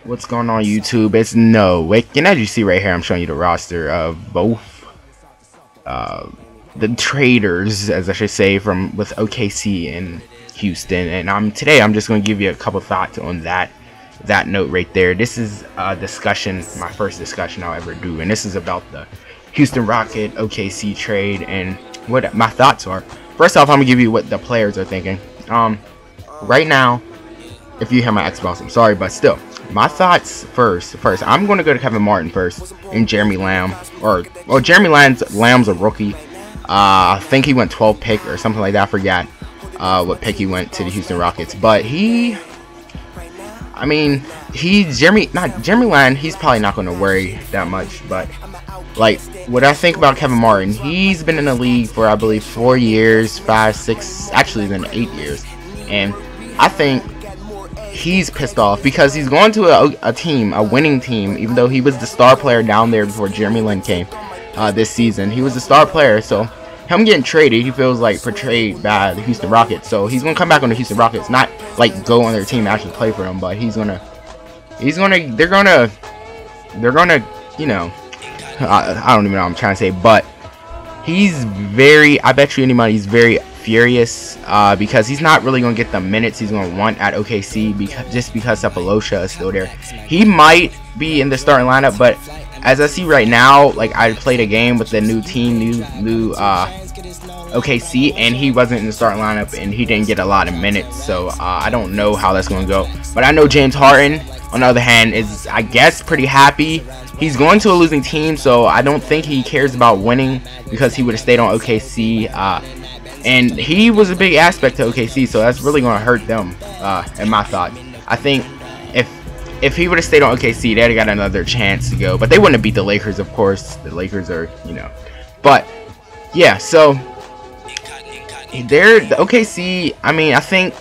What's going on, YouTube? It's Nowick, and as you see right here, I'm showing you the roster of both the traders, as I should say, from with OKC and Houston. And today I'm just going to give you a couple thoughts on that note right there. This is a discussion, my first discussion I'll ever do, and this is about the Houston Rocket OKC trade and what my thoughts are. First off, I'm gonna give you what the players are thinking. Right now, if you hear my Xbox, I'm sorry, but still, my thoughts first. I'm going to go to Kevin Martin first and Jeremy Lamb. Or Jeremy Lamb's a rookie. I think he went 12th pick or something like that. I forgot what pick he went to the Houston Rockets. But Jeremy Lamb, he's probably not going to worry that much. But like, what I think about Kevin Martin, he's been in the league for, I believe, 4 years, 5, 6, actually then 8 years. And I think he's pissed off because he's going to a winning team, even though he was the star player down there before Jeremy Lin came this season. He was the star player, so him getting traded, he feels like portrayed by the Houston Rockets. So he's gonna come back on the Houston Rockets, not like go on their team and actually play for them, but they're gonna, you know, I don't even know what I'm trying to say, but he's very, I bet you any money, he's very furious because he's not really going to get the minutes he's going to want at OKC just because Cephalosha is still there. He might be in the starting lineup, but as I see right now, like, I played a game with the new team, new OKC, and he wasn't in the starting lineup and he didn't get a lot of minutes, so I don't know how that's going to go. But I know James Harden, on the other hand, is, I guess, pretty happy. He's going to a losing team, so I don't think he cares about winning because he would have stayed on OKC. And he was a big aspect to OKC, so that's really going to hurt them, in my thought. I think if he would have stayed on OKC, they'd have got another chance to go. But they wouldn't have beat the Lakers, of course. The Lakers are, you know. But, yeah, so the OKC, I think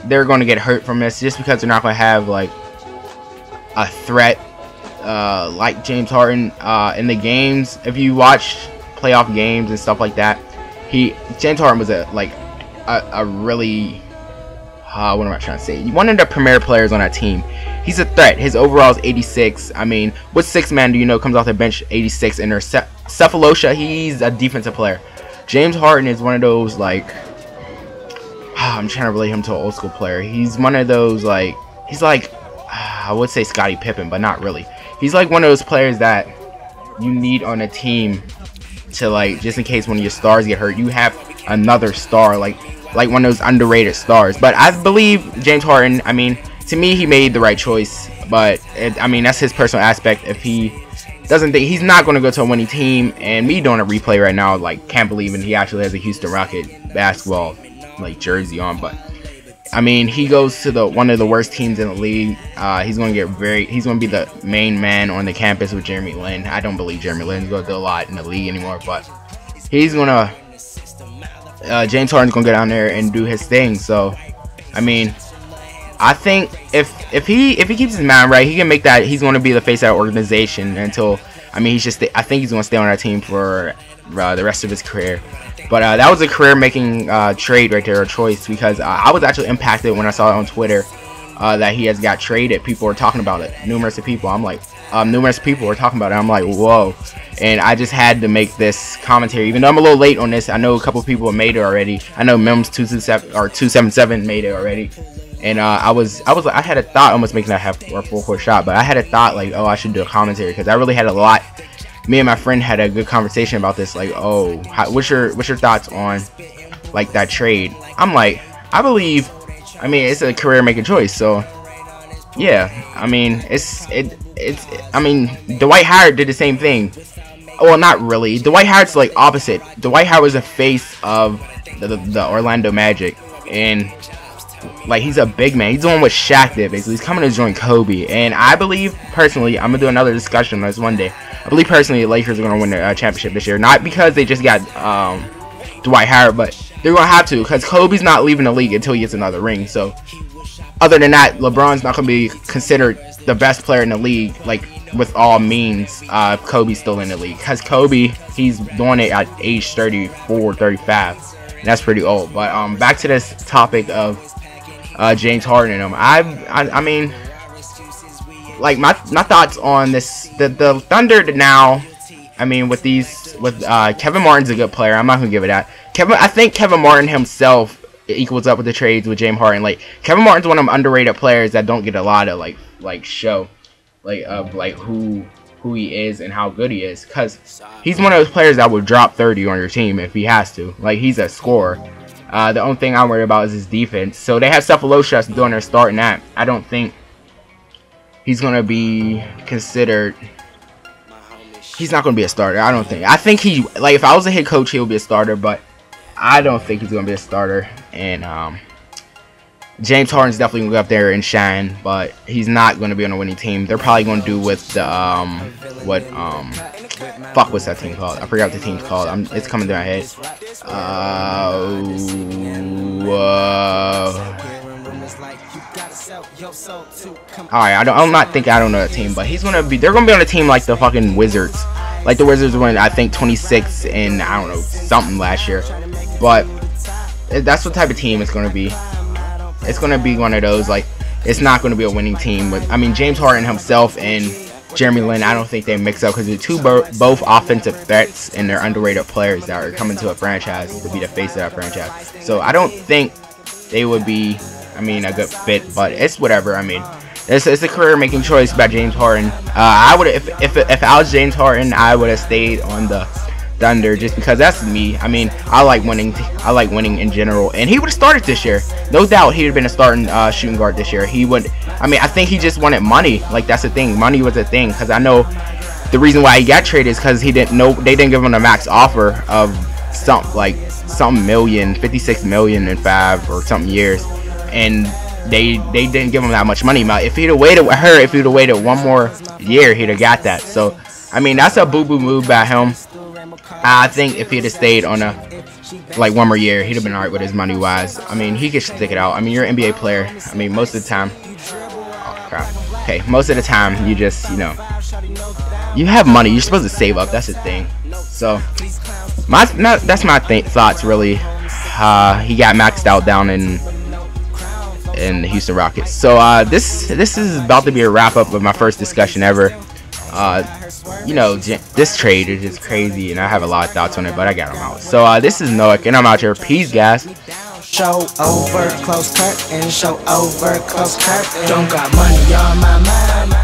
they're going to get hurt from this just because they're not going to have, like, a threat like James Harden in the games. If you watch playoff games and stuff like that, James Harden was a really what am I trying to say? One of the premier players on that team. He's a threat. His overall is 86. What six man do you know comes off the bench 86? And there's Cephalosha. He's a defensive player. James Harden is one of those, like, I'm trying to relate him to an old school player. He's one of those, like, he's like, I would say Scottie Pippen, but not really. He's like one of those players that you need on a team to, like, just in case one of your stars get hurt, you have another star, like one of those underrated stars. But I believe James Harden, to me, he made the right choice. But that's his personal aspect. If he doesn't think, he's not going to go to a winning team. And me doing a replay right now, like, can't believe he actually has a Houston Rocket basketball, like, jersey on. But he goes to one of the worst teams in the league. He's going to be the main man on the campus with Jeremy Lin. I don't believe Jeremy Lin's going to do a lot in the league anymore, but he's going to, James Harden's going to go down there and do his thing. So, I think if he keeps his mind right, he can make that, he's going to be the face of that organization until, I think he's going to stay on that team for the rest of his career. But that was a career-making trade right there, a choice, because I was actually impacted when I saw it on Twitter that he has got traded. People were talking about it. Numerous people were talking about it. I'm like, whoa. And I just had to make this commentary. Even though I'm a little late on this, I know a couple people have made it already. I know Mims227 or 277 made it already. And I had a thought almost making that half or full court shot, but I had a thought like, oh, I should do a commentary because I really had a lot. Me and my friend had a good conversation about this, like, oh, what's your thoughts on, like, that trade? I'm like, I believe, it's a career making choice, so yeah, Dwight Howard did the same thing. Well, not really. Dwight Howard's like opposite. Dwight Howard was the face of the Orlando Magic, and like, he's a big man. He's the one with Shaq did, basically. He's coming to join Kobe, and I believe personally, I'm gonna do another discussion on this one day. I believe personally the Lakers are going to win the championship this year. Not because they just got Dwight Howard, but they're going to have to, because Kobe's not leaving the league until he gets another ring. So, other than that, LeBron's not going to be considered the best player in the league, like, with all means, if Kobe's still in the league. Because Kobe, he's doing it at age 34, 35. And that's pretty old. But back to this topic of James Harden and him. like my thoughts on this, the Thunder now. I mean, with Kevin Martin's a good player. I'm not gonna give it that. I think Kevin Martin himself equals up with the trades with James Harden. Like Kevin Martin's one of them underrated players that don't get a lot of show, of who he is and how good he is, because he's one of those players that would drop 30 on your team if he has to. Like, he's a scorer. The only thing I'm worried about is his defense. So they have Cephalosha doing their starting that. I don't think he's gonna be considered. He's not gonna be a starter. I don't think. I think he, like, if I was a head coach, he would be a starter, but I don't think he's gonna be a starter. And James Harden's definitely gonna go up there and shine, but he's not gonna be on a winning team. They're probably gonna do with the what's that team called? I forgot what the team's called. It's coming to my head. Alright, I don't know the team, but they're gonna be on a team like the fucking Wizards. Like the Wizards won, I think, 26 and I don't know, something last year. But that's what type of team it's gonna be. It's gonna be one of those, like, it's not gonna be a winning team. But I mean, James Harden himself and Jeremy Lin, I don't think they mix up, because they're both offensive threats, and they're underrated players that are coming to a franchise to be the face of that franchise. So I don't think they would be, I mean, a good fit, but it's whatever. I mean, it's a career-making choice by James Harden. I would, if I was James Harden, I would have stayed on the Thunder, just because that's me. I mean, I like winning. I like winning in general, and he would have started this year, no doubt. He would have been a starting shooting guard this year. He would. I mean, I think he just wanted money. Like, that's the thing. Money was a thing, because I know the reason why he got traded is because he didn't know, they didn't give him a max offer of some million, 56 million in 5 or something years, and they didn't give him that much money. If he'd have waited with her, if he'd have waited one more year, he'd have got that. So I mean, that's a boo-boo move by him. I think if he'd have stayed on one more year, he'd have been alright with his money wise. I mean, he could stick it out. I mean, you're an NBA player. I mean, most of the time, oh crap. Okay, most of the time you just, you have money. You're supposed to save up. That's the thing. So that's my thoughts really. He got maxed out down in the Houston Rockets. So this is about to be a wrap up of my first discussion ever. This trade is just crazy, and I have a lot of thoughts on it, but I got them out. So this is Noah, and I'm out here. Peace, guys. Show over close cut and show over close cut. Don't got money on my mind.